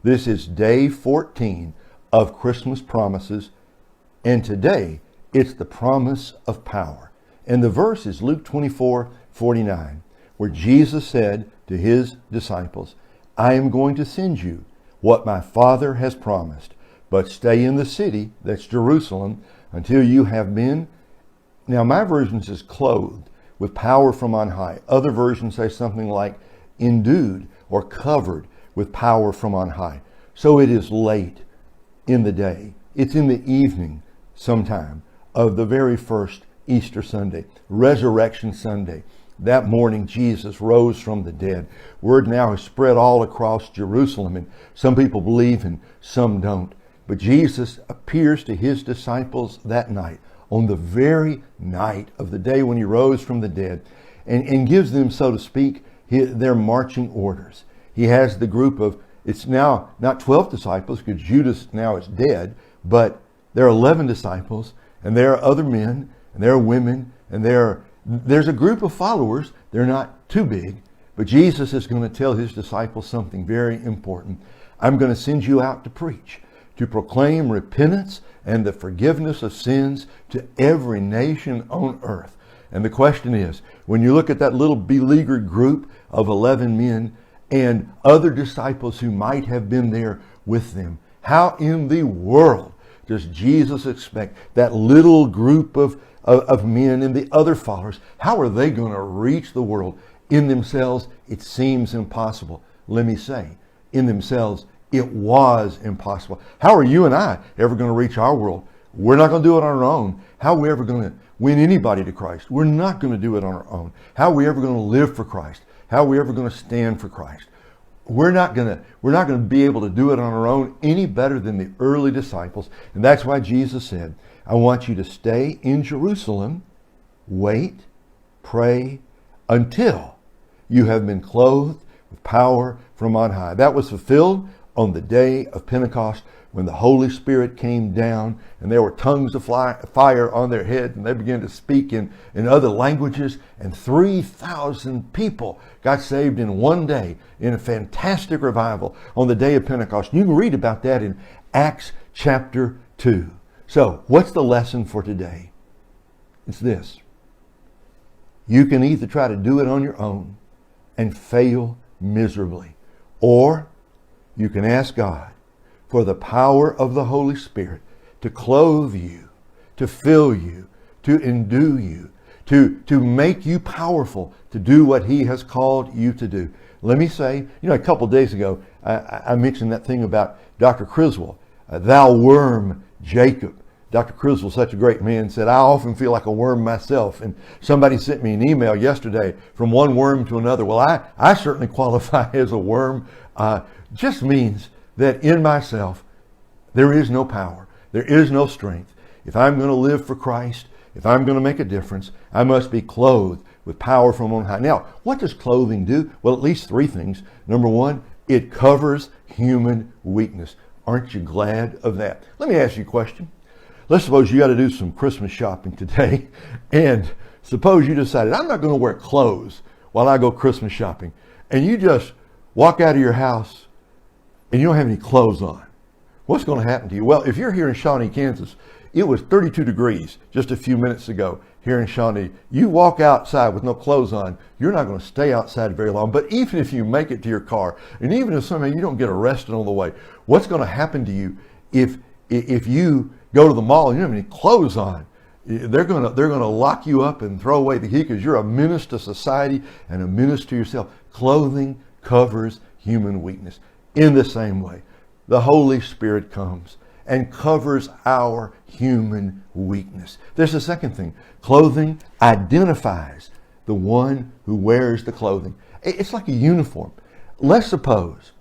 This is day 14 of Christmas promises, and today it's the promise of power. And the verse is Luke 24:49, where Jesus said to his disciples, I am going to send you what my Father has promised, but stay in the city, that's Jerusalem, until you have been. Now my version says clothed with power from on high. Other versions say something like endued or covered with power from on high. So it is late in the day. It's in the evening sometime of the very first Easter Sunday, Resurrection Sunday. That morning, Jesus rose from the dead. Word now has spread all across Jerusalem, and some people believe and some don't. But Jesus appears to his disciples that night, on the very night of the day when he rose from the dead, and gives them, so to speak, their marching orders. He has the group of, it's now not 12 disciples because Judas now is dead, but there are 11 disciples, and there are other men, and there are women, and there's a group of followers. They're not too big, but Jesus is going to tell his disciples something very important. I'm going to send you out to preach, to proclaim repentance and the forgiveness of sins to every nation on earth. And the question is, when you look at that little beleaguered group of 11 men and other disciples who might have been there with them, how in the world does Jesus expect that little group of men and the other followers, how are they going to reach the world? In themselves, it seems impossible. Let me say, in themselves, it was impossible. How are you and I ever going to reach our world? We're not going to do it on our own. How are we ever going to win anybody to Christ? We're not going to do it on our own. How are we ever going to live for Christ? How are we ever going to stand for Christ? We're not going to be able to do it on our own any better than the early disciples. And that's why Jesus said, I want you to stay in Jerusalem, wait, pray, until you have been clothed with power from on high. That was fulfilled on the day of Pentecost, when the Holy Spirit came down and there were tongues of fire on their head, and they began to speak in other languages, and 3,000 people got saved in one day in a fantastic revival on the day of Pentecost. You can read about that in Acts chapter 2. So what's the lesson for today? It's this. You can either try to do it on your own and fail miserably, or you can ask God for the power of the Holy Spirit to clothe you, to fill you, to endue you, to make you powerful to do what he has called you to do. Let me say, a couple of days ago, I mentioned that thing about Dr. Criswell, thou worm Jacob. Dr. Criswell, such a great man, said, I often feel like a worm myself. And somebody sent me an email yesterday from one worm to another. Well, I certainly qualify as a worm. Just means that in myself, there is no power. There is no strength. If I'm going to live for Christ, if I'm going to make a difference, I must be clothed with power from on high. Now, what does clothing do? Well, at least three things. Number one, it covers human weakness. Aren't you glad of that? Let me ask you a question. Let's suppose you got to do some Christmas shopping today, and suppose you decided, I'm not going to wear clothes while I go Christmas shopping, and you just walk out of your house and you don't have any clothes on. What's going to happen to you? Well, if you're here in Shawnee, Kansas, it was 32 degrees just a few minutes ago here in Shawnee. You walk outside with no clothes on, you're not going to stay outside very long. But even if you make it to your car, and even if somehow you don't get arrested on the way, what's going to happen to you if you go to the mall and you don't have any clothes on? They're going to lock you up and throw away the key, because you're a menace to society and a menace to yourself. Clothing covers human weakness. In the same way, the Holy Spirit comes and covers our human weakness. There's a second thing. Clothing identifies the one who wears the clothing. It's like a uniform. Let's suppose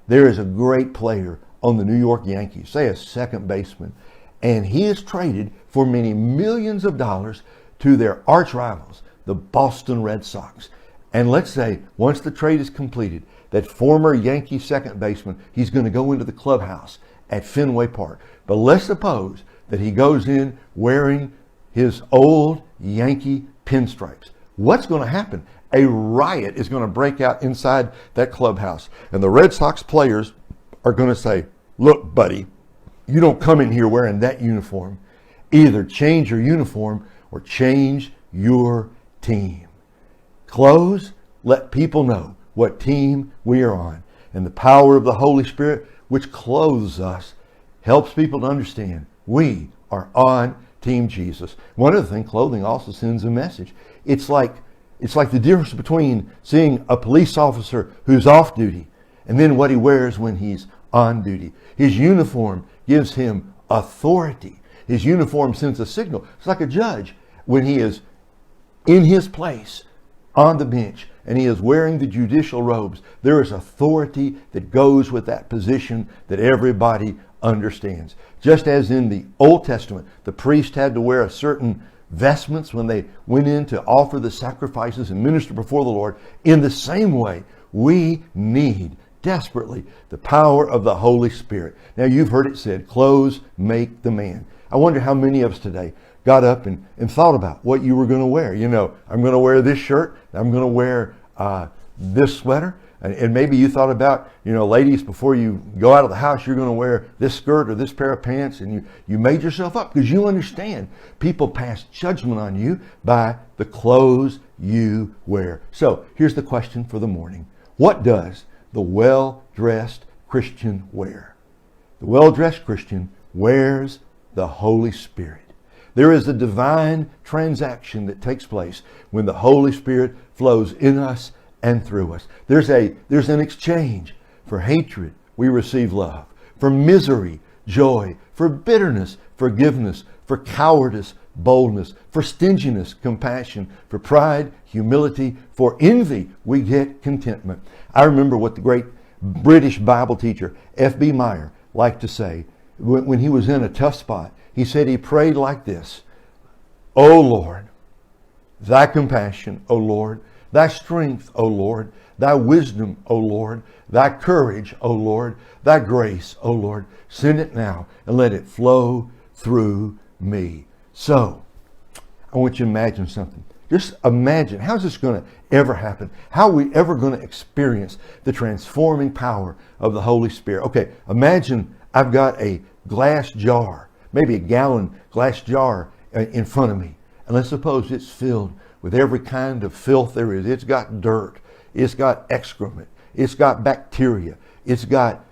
there is a great player on the New York Yankees, say a second baseman, and he is traded for many millions of dollars to their arch rivals, the Boston Red Sox. And let's say once the trade is completed, that former Yankee second baseman, he's going to go into the clubhouse at Fenway Park. But let's suppose that he goes in wearing his old Yankee pinstripes. What's going to happen? A riot is going to break out inside that clubhouse. And the Red Sox players are going to say, look, buddy, you don't come in here wearing that uniform. Either change your uniform or change your team. Clothes let people know what team we are on. And the power of the Holy Spirit, which clothes us, helps people to understand we are on Team Jesus. One other thing, clothing also sends a message. It's like the difference between seeing a police officer who's off duty and then what he wears when he's on duty. His uniform gives him authority. His uniform sends a signal. It's like a judge when he is in his place on the bench and he is wearing the judicial robes. There is authority that goes with that position that everybody understands. Just as in the Old Testament, the priest had to wear a certain vestments when they went in to offer the sacrifices and minister before the Lord. In the same way, we need desperately the power of the Holy Spirit. Now, you've heard it said, clothes make the man. I wonder how many of us today got up and thought about what you were going to wear. You know, I'm going to wear this shirt. I'm going to wear this sweater. And maybe you thought about, you know, ladies, before you go out of the house, you're going to wear this skirt or this pair of pants, and you made yourself up because you understand people pass judgment on you by the clothes you wear. So here's the question for the morning. What does the well-dressed Christian wear? The well-dressed Christian wears the Holy Spirit. There is a divine transaction that takes place when the Holy Spirit flows in us and through us. There's an exchange. For hatred, we receive love. For misery, joy. For bitterness, forgiveness. For cowardice, boldness. For stinginess, compassion. For pride, humility. For envy, we get contentment. I remember what the great British Bible teacher F.B. Meyer liked to say when he was in a tough spot. He said he prayed like this: O Lord, thy compassion, O Lord, thy strength, O Lord, thy wisdom, O Lord, thy courage, O Lord, thy grace, O Lord, send it now and let it flow through me. So, I want you to imagine something. Just imagine, how's this going to ever happen? How are we ever going to experience the transforming power of the Holy Spirit? Okay, imagine I've got a glass jar, maybe a gallon glass jar in front of me. And let's suppose it's filled with every kind of filth there is. It's got dirt. It's got excrement. It's got bacteria. It's got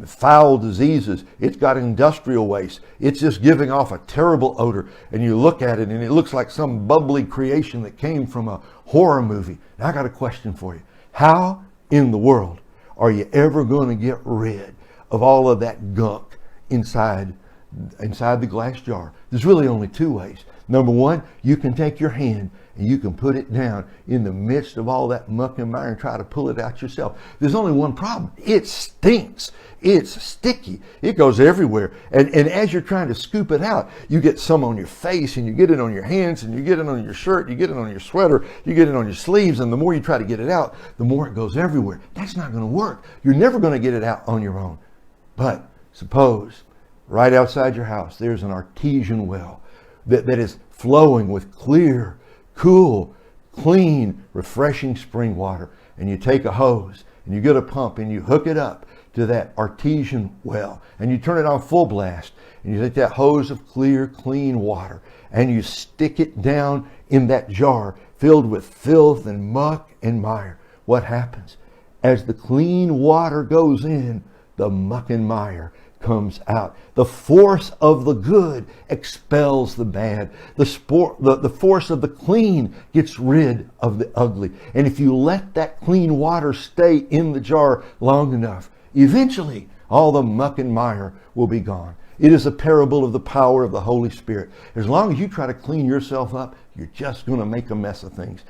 foul diseases. It's got industrial waste. It's just giving off a terrible odor. And you look at it and it looks like some bubbly creation that came from a horror movie. Now I got a question for you. How in the world are you ever going to get rid of all of that gunk inside the glass jar? There's really only two ways. Number one, you can take your hand and you can put it down in the midst of all that muck and mire and try to pull it out yourself. There's only one problem. It stinks. It's sticky. It goes everywhere. And as you're trying to scoop it out, you get some on your face and you get it on your hands and you get it on your shirt, you get it on your sweater, you get it on your sleeves, and the more you try to get it out, the more it goes everywhere. That's not going to work. You're never going to get it out on your own. But suppose right outside your house there's an artesian well that is flowing with clear, cool, clean, refreshing spring water. And you take a hose and you get a pump and you hook it up to that artesian well and you turn it on full blast and you take that hose of clear, clean water and you stick it down in that jar filled with filth and muck and mire. What happens? As the clean water goes in, the muck and mire comes out. The force of the good expels the bad. The force of the clean gets rid of the ugly. And if you let that clean water stay in the jar long enough, eventually all the muck and mire will be gone. It is a parable of the power of the Holy Spirit. As long as you try to clean yourself up, you're just going to make a mess of things.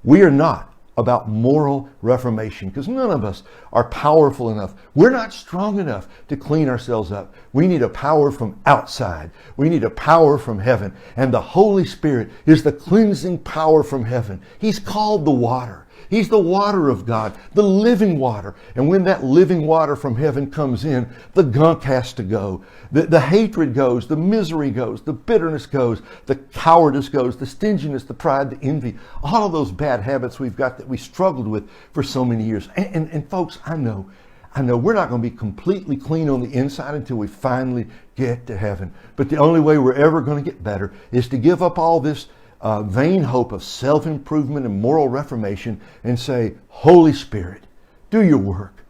We are not about moral reformation because none of us are powerful enough. We're not strong enough to clean ourselves up. We need a power from outside. We need a power from heaven. And the Holy Spirit is the cleansing power from heaven. He's called the water. He's the water of God, the living water. And when that living water from heaven comes in, the gunk has to go. The hatred goes, the misery goes, the bitterness goes, the cowardice goes, the stinginess, the pride, the envy, all of those bad habits we've got that we struggled with for so many years. And folks, I know I know we're not going to be completely clean on the inside until we finally get to heaven. But the only way we're ever going to get better is to give up all this vain hope of self-improvement and moral reformation and say, Holy Spirit, do your work.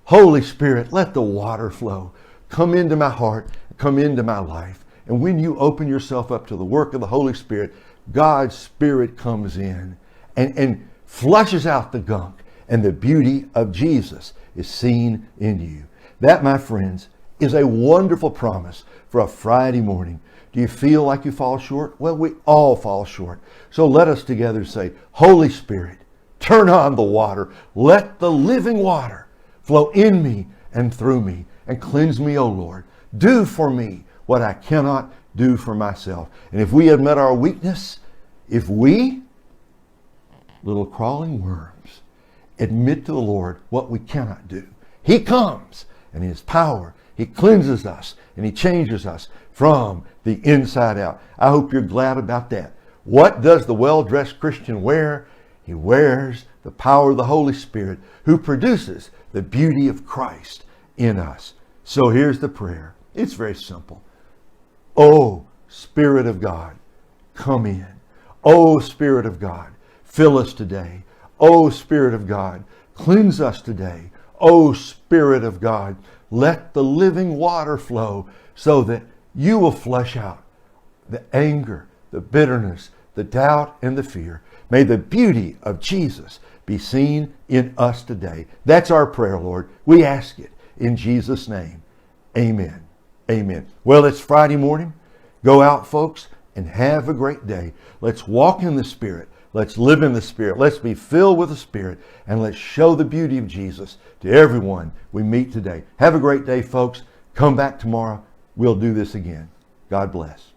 Holy Spirit, let the water flow. Come into my heart, come into my life. And when you open yourself up to the work of the Holy Spirit, God's Spirit comes in and flushes out the gunk, and the beauty of Jesus is seen in you. That, my friends, is a wonderful promise for a Friday morning. Do you feel like you fall short? Well, we all fall short. So let us together say, Holy Spirit, turn on the water. Let the living water flow in me and through me and cleanse me, O Lord. Do for me what I cannot do for myself. And if we admit our weakness, if we, little crawling worms, admit to the Lord what we cannot do, He comes and in His power, He cleanses us and He changes us from the inside out. I hope you're glad about that. What does the well-dressed Christian wear? He wears the power of the Holy Spirit who produces the beauty of Christ in us. So here's the prayer. It's very simple. Oh, Spirit of God, come in. Oh, Spirit of God, fill us today. Oh, Spirit of God, cleanse us today. Oh, Spirit of God, let the living water flow so that you will flush out the anger, the bitterness, the doubt, and the fear. May the beauty of Jesus be seen in us today. That's our prayer, Lord. We ask it in Jesus' name. Amen. Amen. Well, it's Friday morning. Go out, folks, and have a great day. Let's walk in the Spirit. Let's live in the Spirit. Let's be filled with the Spirit. And let's show the beauty of Jesus to everyone we meet today. Have a great day, folks. Come back tomorrow. We'll do this again. God bless.